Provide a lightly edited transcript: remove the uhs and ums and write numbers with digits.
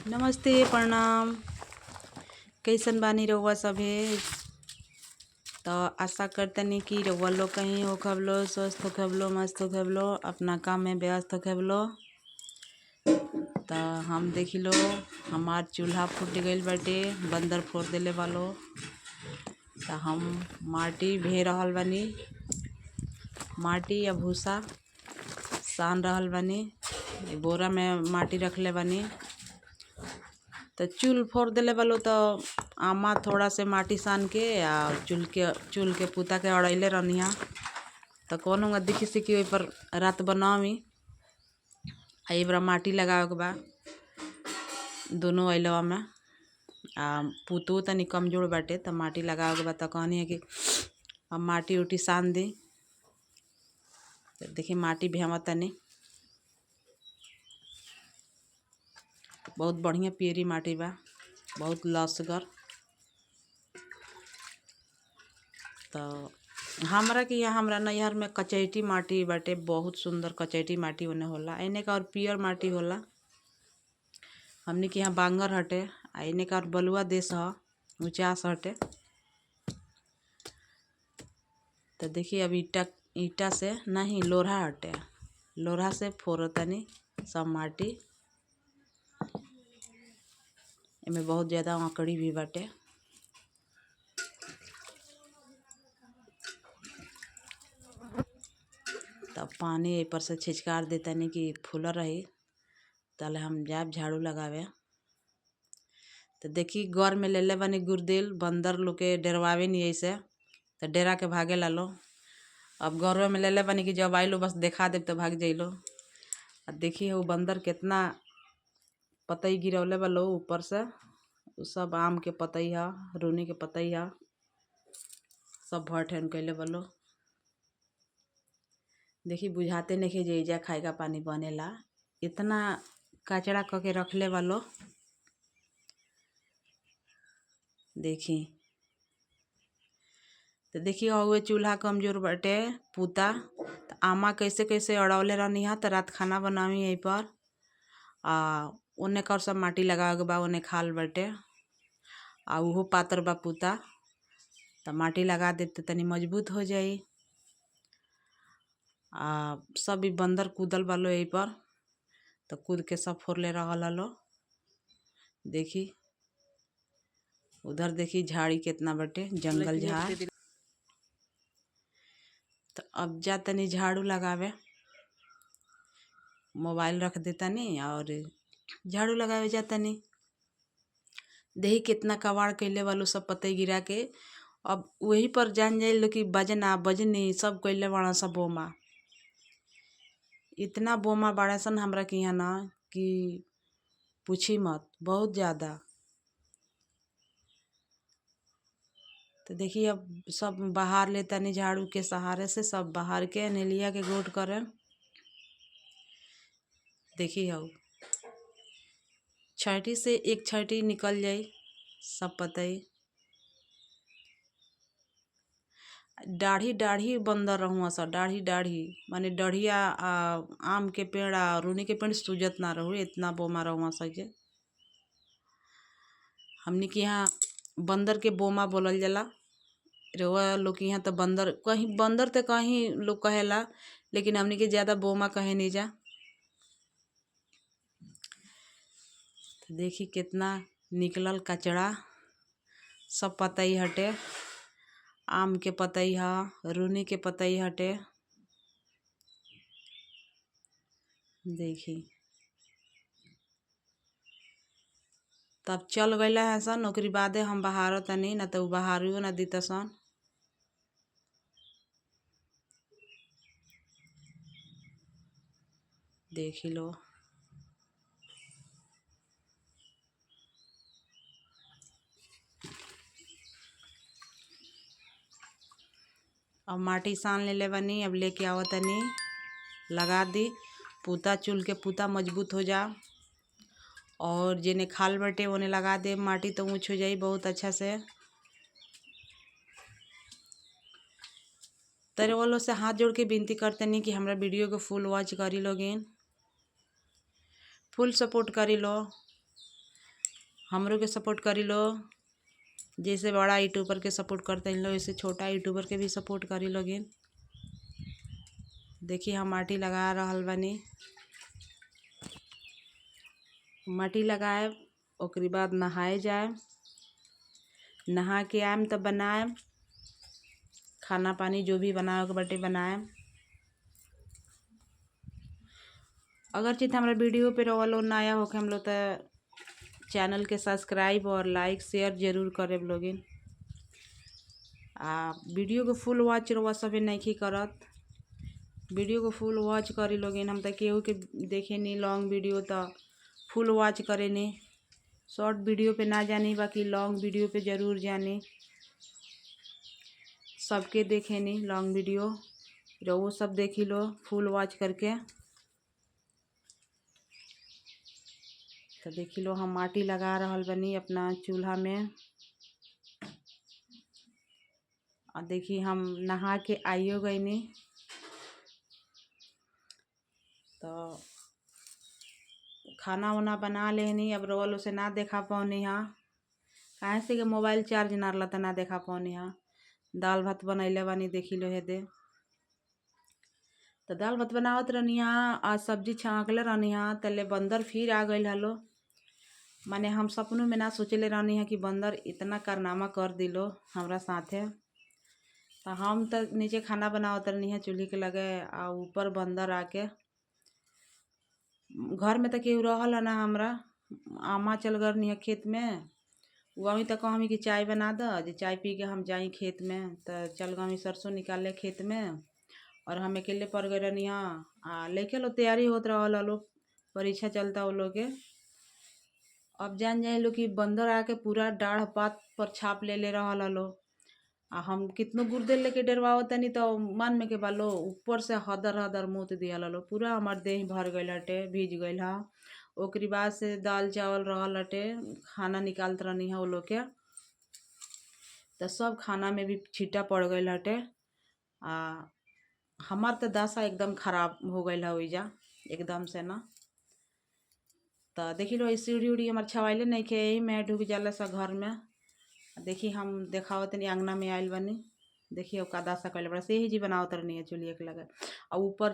नमस्ते प्रणाम। कैसन बानी रउआ सभे। तो आशा करतनी कि रउआ लोग कहीं होखबलो, स्वस्थ होखबलो, मस्त होखबलो, अपना काम में व्यस्त होखबलो। तो हम देखी लो हमार चूल्हा फूट गईल बाटे, बंदर फोड़ देले वालो। तो हम माटी भे रहल बानी, माटी या भूसा सान रहल बानी। बोरा में माटी रखले बानी। तो चूल फोड़ देले वालो तो आमा थोड़ा से माटी सान के आ चूल के पुता के अड़ैले रहनिया। तो कौन दिखी से कि पर रात बनावी आ बरा माटी लगावे के बा दोनों अइलवा में। आ पुतो तनी कमजोर बाटे तो माटी लगावे के बा। तो कहनी है कि हम माटी उटी सान दी। तो देखी माटी भी हम तनी बहुत बढ़िया पियरी माटी बा, बहुत लसगर। तो हमरा के यहाँ हमरा नैहर में कचैटी माटी बाटे, बहुत सुंदर कचैटी माटी ओने होला। एने का और पियर माटी होला। हमनी के यहाँ बांगर हटे आ एने का और बलुआ देश ह, ऊंचास हटे। तो देखिए अब ईटा से नहीं, लोरहा हटे, लोरहा से फोरतनी सब माटी। एमे बहुत ज्यादा आंकड़ी भी बाटे। तब पानी ऊपर से छिचकार देतनी कि फूल रही। तले हम जाब झाड़ू लगावे। तो देखी घर में ले बनी गुर्दिल, बंदर लोग के डरवावे नहीं ऐसे, तो डेरा के भागे लालो। अब घर में ले बनी कि जब आइलो बस देखा देव तो भाग जाइलो। अब देखी वो बंदर कितना पतई गिरौले वालो ऊपर से। उ सब आम के पतई है, रूनी के पतई है, सब भर कैले वालो। देखी बुझाते नहीं जे एजा खाए का पानी बनेला, इतना कचरा करके रखले वालो। देखी तो देखी हुए चूल्हा कमजोर बाटे पुता। तो आमा कैसे कैसे अड़ौले रहनी है। तो रात खाना बनावी यहीं पर आ ओने कर सब माटी लगावे के बा, ओने खाल बाटे आ उहो पातर बा पुता। तो माटी लगा देते तनी मजबूत हो जाई। आ सब भी बंदर कूदल वालो यहीं पर, तो कूद के सब फोड़ले रहल लो। देखी उधर देखी झाड़ी कितना बटे, जंगल झाड़। तो अब जा तनी झाड़ू लगावे, मोबाइल रख देता नहीं और झाड़ू लगावे जाता नहीं। देखी कितना कबाड़ कैले वालो सब पतई गिरा के। अब वही पर जान जाए लो कि बजना बजनी सब कैले बड़ा सब बोमा। इतना बोमा बड़ा सन हमरा के यहाँ ना कि पूछी मत, बहुत ज्यादा। तो देखिए अब सब बाहर ले तनी झाड़ू के सहारे से सब बाहर के नेलिया के गोट करें। देखिए हो छठी से एक छठी निकल जाई सब पतई। दाढ़ी दाढ़ी बंदर रहुआ सा, दाढ़ी दाढ़ी माने डढ़िया आम के पेड़ आ रूनी के पेड़ सूजत ना रहू, इतना बोमा रहुआ सा के। हमनी के यहाँ बंदर के बोमा बोलल जाला। रउआ लोग के यहाँ तो बंदर कहीं, बंदर तो कहीं लोग कहेला, लेकिन हमनी के ज्यादा बोमा कहे नहीं जा। तो देखी कितना निकलल कचड़ा, सब पतई हटे, आम के पतई है, रूनी के पतई हटे। देखी तब चल गईला है सन, ओकरी बादे हम बहारो तनी, ना तो बहारियो ना दीता सन। देखी लो अब माटी सान ले बनी। अब लेके आओ तनी, लगा दी पुता, चूल के पुता मजबूत हो जा। और जेने खाल बटे ओने लगा दे माटी, तो ऊँच हो जाई बहुत अच्छा से। तेरे वालों से हाथ जोड़ के विनती करते नहीं कि हमरा वीडियो को फुल वॉच करी लोगिन, फुल सपोर्ट करी लो। हमरो के सपोर्ट करी लो। जैसे बड़ा यूट्यूबर के सपोर्ट करते हैं लोग, वैसे छोटा यूट्यूबर के भी सपोर्ट करी लोगिन। देखिए हम माटी लगा रहल बानी। माटी लगाए ओकरी बाद नहाए जाए, नहा के आएम तब बनाए खाना पानी जो भी बनाए के बाटे बनाए। अगर चित हमारा वीडियो पे रवा लोग नया होके हम लोग तो चैनल के सब्सक्राइब और लाइक शेयर जरूर करे लोगिन। वीडियो को फुल वॉच रवा सभी नहीं करत, वीडियो को फुल वॉच करी लोगिन। हम तो केहू के देखे नहीं लॉन्ग वीडियो तो फुल वॉच करे नहीं, शॉर्ट वीडियो पे ना जानी बाकी लॉन्ग वीडियो पे जरूर जानी। सबके देखे नहीं लॉन्ग वीडियो, रवो सब देखी लो फुल वॉच करके। तो देखी लो हम माटी लगा रहल बनी अपना चूल्हा में। और देखी हम नहा के आइयो गईनी तो खाना वाना बना लेनी। अब रोल उसे ना देखा पौनी हाँ, काहे से कि मोबाइल चार्ज ना रहला तो ना देखा पौनी हाँ। दाल भात बनैले बानी देखी लो हे दे। तो दाल भात बनावत रहनी हाँ और सब्जी छाँकले रहनी हाँ, तले बंदर फिर आ गई हलो। माने हम सपनों में ना सोचले रहनी है कि बंदर इतना कारनामा कर दिलो हमरा साथे। तो हम तो नीचे खाना बनावत रहनी है चूल्हे के लगे, आ ऊपर बंदर आके घर में तो केहू रहल ना हमरा। आमा चल गई है खेत में, वही तो कहमी कि चाय बना दो, जे चाय पी के हम जाई खेत में। तो चल गई सरसों निकाले खेत में और हम अकेले पड़ गए रहनी हाँ। लेके लो तैयारी होत रहल लोग, परीक्षा चलता वो लोग के। अब जान जाए लो कि बंदर आके पूरा डाढ़ पात पर छाप ले रहल लो। हम कितनो गुर्दे लेके डरवावत तनी तो मन में के बालो ऊपर से हदर हदर मुत दिया लो, पूरा हमार देह भर गई हटे, भीज गई हा। ओकरी बाद से दाल चावल रहल हटे, खाना निकालत रहनी है वो लोग के। तो सब खाना में भी छीटा पड़ गई हटे। हमार तो दशा एकदम खराब हो गई है ओइजा एकदम से ना। तो देखी लो सीढ़ी उड़ी हमार छवाइले नहीं खे, यही में ढुक जाला सा घर में। देखी हम देखावत नहीं अंगना में आयल बनी, देखिए का दशा कैले बड़ा से ही जी बनावत रहनी है चुलिया के लगे। और ऊपर